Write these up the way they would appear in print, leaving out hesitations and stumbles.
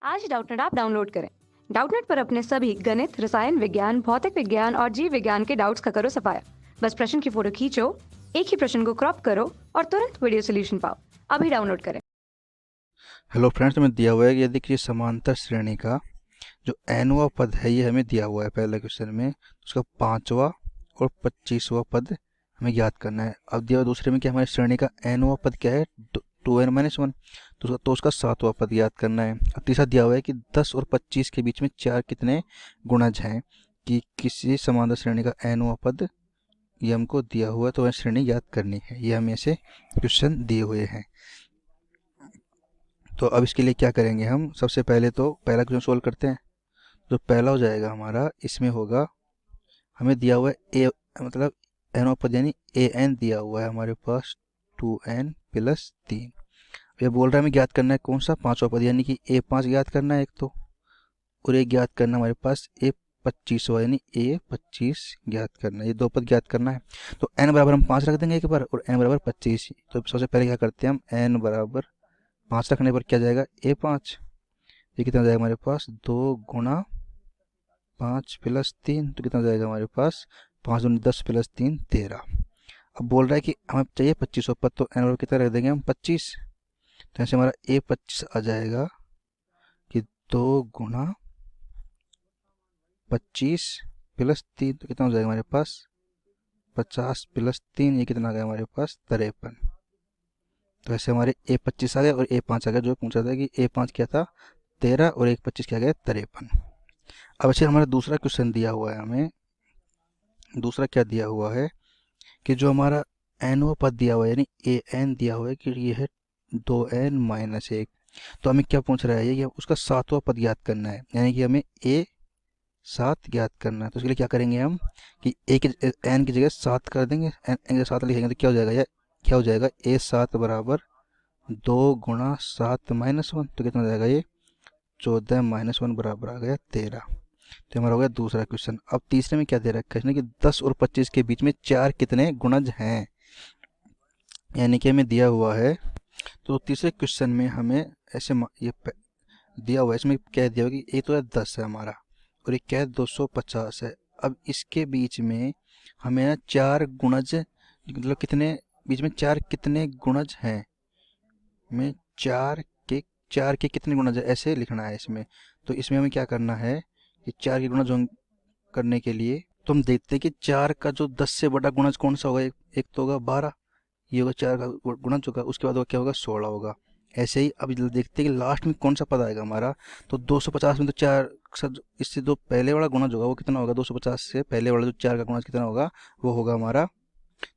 आज Doubtnut app download करें। Doubtnut पर अपने सभी गणित, रसायन विज्ञान, भौतिक विज्ञान और जीव विज्ञान के डाउट्स का करो सफाया। बस प्रश्न की फोटो खींचो, एक ही प्रश्न को क्रॉप करो और तुरंत वीडियो सोल्यूशन पाओ। अभी डाउनलोड करें। हेलो फ्रेंड्स, हमें दिया हुआ है कि यदि किसी समांतर श्रेणी का जो nवां पद है ये हमें दिया हुआ है पहले क्वेश्चन में, उसका 5वां और 25वां पद हमें याद करना है। अब दिया हुआ दूसरे में कि हमारी श्रेणी का nवां पद क्या है, 2n-1, तो उसका 7वां पद याद करना है। अब तीसरा दिया हुआ है कि 10 और 25 के बीच में 4 कितने गुणज हैं, कि किसी समांतर श्रेणी का nवां पद ये हमको दिया हुआ है, तो वह श्रेणी याद करनी है। ये हमें ऐसे क्वेश्चन दिए हुए हैं। तो अब इसके लिए क्या करेंगे, हम सबसे पहले तो पहला क्वेश्चन सोल्व करते हैं। जो पहला हो जाएगा हमारा, इसमें होगा हमें दिया हुआ है ए, मतलब एन पद यानी ए एन दिया हुआ है हमारे पास 2n+3। ये बोल रहा है हमें ज्ञात करना है कौन सा, 5वां पद यानी कि A5 ज्ञात करना है एक तो, और एक ज्ञात करना हमारे पास A25वां यानी A25 ज्ञात करना है। ये दो पद ज्ञात करना है। तो n बराबर हम 5 रख देंगे एक बार, और n बराबर 25। तो सबसे पहले क्या करते हैं हम, n बराबर 5 रखने पर क्या जाएगा, A5। ये कितना जाएगा हमारे पास, 2 गुणा 5+3, तो कितना जाएगा हमारे पास, 5 दूनी 10 + 3 13। अब बोल रहा है कि हमें चाहिए 25 पद, तो एन बराबर कितना रख देंगे हम, 25। तो ऐसे हमारा A25 आ जाएगा कि 2 गुणा 25+3, तो कितना हो जाएगा हमारे पास, 50+3, ये कितना आ गया हमारे पास, 53। तो ऐसे हमारे A25 आ गए और A5 आ गया। जो पूछा था कि A5 क्या था, 13, और A25 क्या गया, 53। अब अच्छा हमारा दूसरा क्वेश्चन दिया हुआ है हमें। दूसरा क्या दिया हुआ है कि जो हमारा nवां पद दिया हुआ है यानी ए एन दिया हुआ है कि ये है 2n-1। तो हमें क्या पूछ रहा है, ये उसका 7वां पद याद करना है, यानी कि हमें A7 याद करना है। तो उसके लिए क्या करेंगे हम कि n की जगह 7 कर देंगे, n की जगह 7 लिखेंगे तो क्या हो जाएगा, ये क्या हो जाएगा, A7 बराबर 2 गुणा 7-1, तो कितना हो जाएगा, ये 14-1 बराबर आ गया 13। तो हमारा हो गया दूसरा क्वेश्चन। अब तीसरे में क्या दे रखा है इसने कि 10 और 25 के बीच में 4 कितने गुणज हैं, यानी कि हमें दिया हुआ है। तो तीसरे क्वेश्चन में हमें ऐसे ये दिया हुआ है, इसमें क्या दिया हुआ कि एक तो है 10 है हमारा, और एक क्या है 250 है। अब इसके बीच में हमें ना 4 गुणज, मतलब कितने बीच में 4 कितने गुणज हैं, में 4 के कितने गुणज है ऐसे लिखना है इसमें। तो इसमें हमें क्या करना है कि 4 के गुणज करने के लिए तो हम देखते हैं कि 4 का जो 10 से बड़ा गुणज कौन सा होगा, एक तो होगा 12, ये होगा 4 का गुणज होगा, उसके बाद क्या होगा, 16 होगा। ऐसे ही अब देखते हैं कि लास्ट में कौन सा पद आएगा हमारा। तो 250 में तो 4 इससे जो पहले वाला गुणज होगा वो कितना होगा, 250 से पहले वाला जो 4 का गुणज कितना होगा, वो होगा हमारा,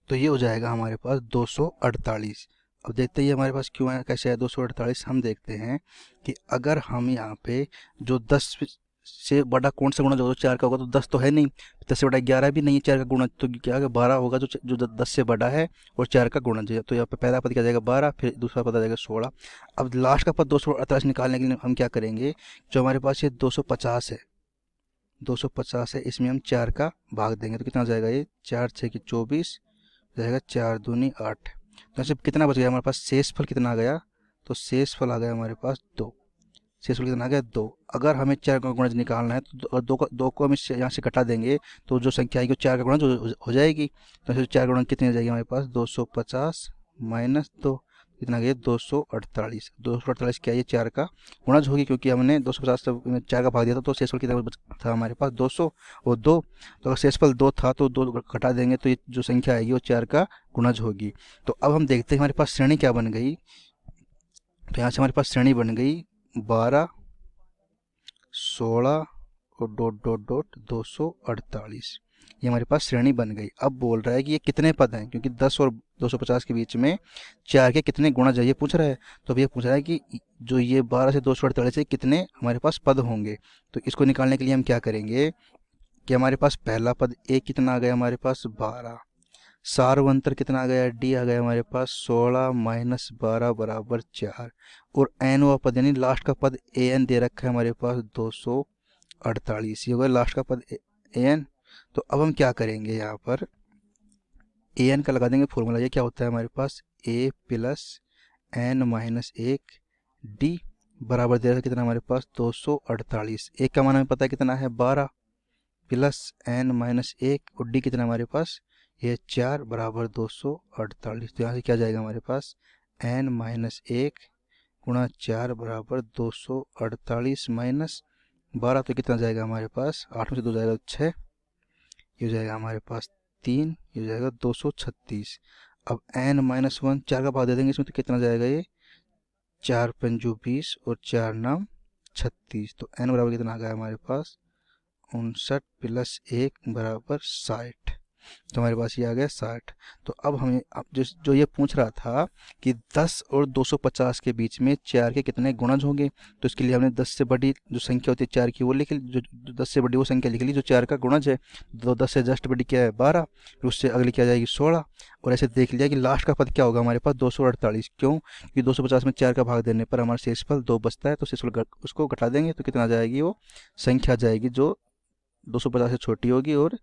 तो ये हो जाएगा हमारे पास 248। अब देखते हैं हमारे पास क्यों है, कैसे है 248। हम देखते हैं कि अगर हम यहाँ पे जो 10 से बड़ा कौन सा गुणज होगा, तो 4 का होगा, तो 10 तो है नहीं, 10 से बड़ा 11 भी नहीं है 4 का गुणज, तो क्या होगा, 12 होगा जो 10 से बड़ा है और 4 का गुणज है। तो यहाँ पे पहला पद क्या जाएगा 12, फिर दूसरा पद आ जाएगा 16। अब लास्ट का पद 248 निकालने के लिए हम क्या करेंगे, जो हमारे पास ये 250 है, 250 है, इसमें हम 4 का भाग देंगे तो कितना हो जाएगा, ये 4 6 की 24 जाएगा, 4 दूनी 8। तो ऐसे कितना बच गया हमारे पास, शेष फल कितना आ गया, तो शेष फल आ गया हमारे पास 2। शेष फल कितना आ गया, 2। अगर हमें 4 का गुणज निकालना है तो अगर 2 को हम यहाँ से घटा देंगे तो जो संख्या आएगी वो 4 का गुणज हो जाएगी। तो ऐसे 4 गुणज कितनी आ जाएगी हमारे पास, 250 - 2, कितना गया, 248। 248 क्या, ये 4 का गुणज होगी, क्योंकि हमने 250 से 4 का भाग दिया था, तो शेषफल कितना था हमारे पास, 200 और 2। तो अगर शेषफल 2 था तो 2 घटा देंगे तो ये जो संख्या आएगी वो 4 का गुणज होगी। तो अब हम देखते हैं हमारे पास श्रेणी क्या बन गई। तो यहाँ से हमारे पास श्रेणी बन गई 12, 16 और डॉट डॉट डॉट 248। ये हमारे पास श्रेणी बन गई। अब बोल रहा है कि ये कितने पद हैं, क्योंकि 10 और 250 के बीच में 4 के कितने गुणज है ये पूछ रहा है। तो अब ये पूछ रहा है कि जो ये 12 से 248 से कितने हमारे पास पद होंगे। तो इसको निकालने के लिए हम क्या करेंगे कि हमारे पास पहला पद ए कितना आ गया हमारे पास, 12। सार्वंतर कितना आ गया, डी आ गया हमारे पास 16 - 12 बराबर 4। और एनवा पद यानी लास्ट का पद ए एन दे रखा है हमारे पास 248, ये होगा लास्ट का पद ए एन। तो अब हम क्या करेंगे, यहाँ पर ए एन का लगा देंगे फॉर्मूला। ये क्या होता है हमारे पास, a + n - 1 डी बराबर दे रखा है कितना हमारे पास 248। एक का मान हमें पता है कितना है 12 प्लस n माइनस 1 और d कितना हमारे पास ये 4 बराबर 248। तो यहाँ से क्या जाएगा हमारे पास n माइनस 1 गुणा 4 बराबर 248 माइनस 12। तो कितना जाएगा हमारे पास 8 में से 2 जाएगा तो 6, ये हो जाएगा हमारे पास 3, ये हो जाएगा 236। अब n माइनस 1 4 का भाग दे देंगे इसमें तो कितना जाएगा ये 4 पंजू 20 और 4 नाम 36। तो n बराबर कितना आ गया हमारे पास 59 प्लस 1 बराबर 60। तो हमारे पास ये आ गया 60। तो अब हमें अब जो ये पूछ रहा था कि 10 और 250 के बीच में 4 के कितने गुणज होंगे, तो इसके लिए हमने 10 से बड़ी जो संख्या होती है 4 की वो लिख ली, जो 10 से बड़ी वो संख्या लिख ली जो 4 का गुणज है। तो 10 से जस्ट बड़ी क्या है 12, फिर उससे अगली क्या जाएगी 16, और ऐसे देख लिया कि लास्ट का पद क्या होगा हमारे पास 248। क्यों? क्योंकि 250 में 4 का भाग देने पर हमारा शेषफल 2 बचता है, तो शेषफल उसको घटा देंगे तो कितना जाएगी वो संख्या जाएगी जो 250 से छोटी होगी और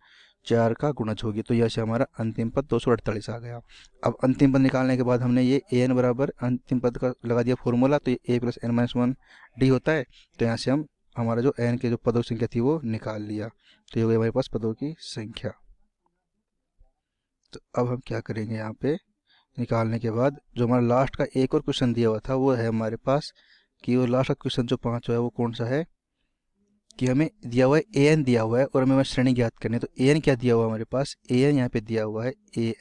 4 का गुणज होगी। तो यह से हमारा अंतिम पद 248 आ गया। अब अंतिम पद निकालने के बाद हमने ये an बराबर अंतिम पद का लगा दिया फॉर्मूला, तो ये a plus n minus 1 d होता है। तो यहाँ से हम हमारा जो n के जो पदों की संख्या थी वो निकाल लिया। तो ये हो गई हमारे पास पदों की संख्या। तो अब हम क्या करेंगे यहाँ पे निकालने के बाद जो हमारा लास्ट का एक और क्वेश्चन दिया हुआ था वो है हमारे पास कि वो लास्ट का क्वेश्चन जो 5 है वो कौन सा है कि हमें दिया हुआ है an दिया हुआ है और हमें श्रेणी ज्ञात करनी है। तो an क्या दिया हुआ है हमारे पास an यहाँ पे दिया हुआ है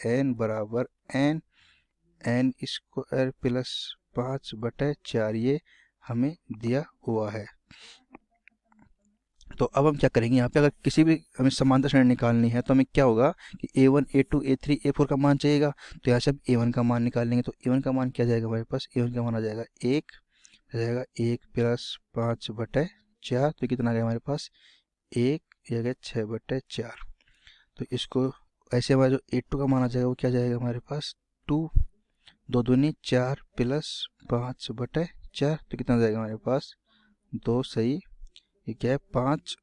an बराबर n स्क्वायर प्लस 5/4 ये हमें दिया हुआ है। तो अब हम क्या करेंगे यहाँ पे अगर किसी भी हमें समांतर श्रेणी निकालनी है तो हमें क्या होगा कि a1 a2 a3 a4 का मान चाहिएगा। तो यहाँ से हम a1 का मान निकाल लेंगे। तो a1 का मान क्या जाएगा हमारे पास a1 का मान आ जाएगा 1 प्लस 5/4। तो कितना आ गया हमारे पास 1 या 6/4। तो इसको ऐसे हमारा जो a2 का मान आ जाएगा वो क्या जाएगा हमारे पास 2 2 दूनी 4 प्लस 5/4। तो कितना जाएगा हमारे पास 2 सही ये क्या है 5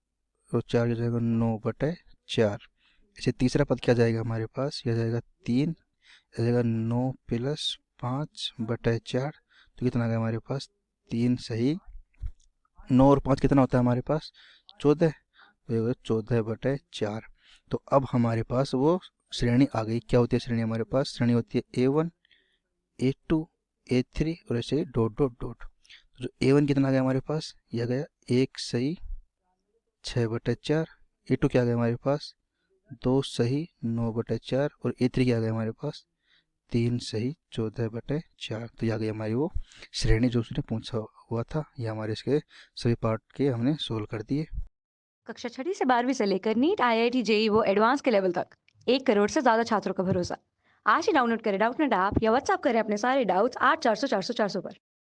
और 4 क्या जाएगा 9/4। ऐसे तीसरा पद क्या जाएगा हमारे पास यह जाएगा 3, यह जाएगा 9 प्लस 5/4। तो कितना आ गया हमारे पास 3 सही। 9 और 5 कितना होता है हमारे पास 14, तो ये होगा 14/4। तो अब हमारे पास वो श्रेणी आ गई। क्या होती है श्रेणी हमारे पास श्रेणी होती है a1 a2 a3 और ऐसे ही डॉट डॉट डॉट। तो जो a1 कितना आ गया हमारे पास यह गया 1 सही 6/4। a2 क्या आ गया हमारे पास 2 सही 9/4 और a3 क्या आ गया हमारे पास 3 सही 14/4। तो यह आ गई हमारी वो श्रेणी जो उसने पूछा हुआ था। ये हमारे इसके सभी पार्ट के हमने सोल्व कर दिए। कक्षा 6वीं से 12वीं से लेकर नीट IIT JEE वो एडवांस के लेवल तक 1 करोड़ से ज्यादा छात्रों का भरोसा। आज ही डाउनलोड करें डाउटनेट ऐप या व्हाट्सएप करें अपने सारे डाउट्स 8400 400 400 पर।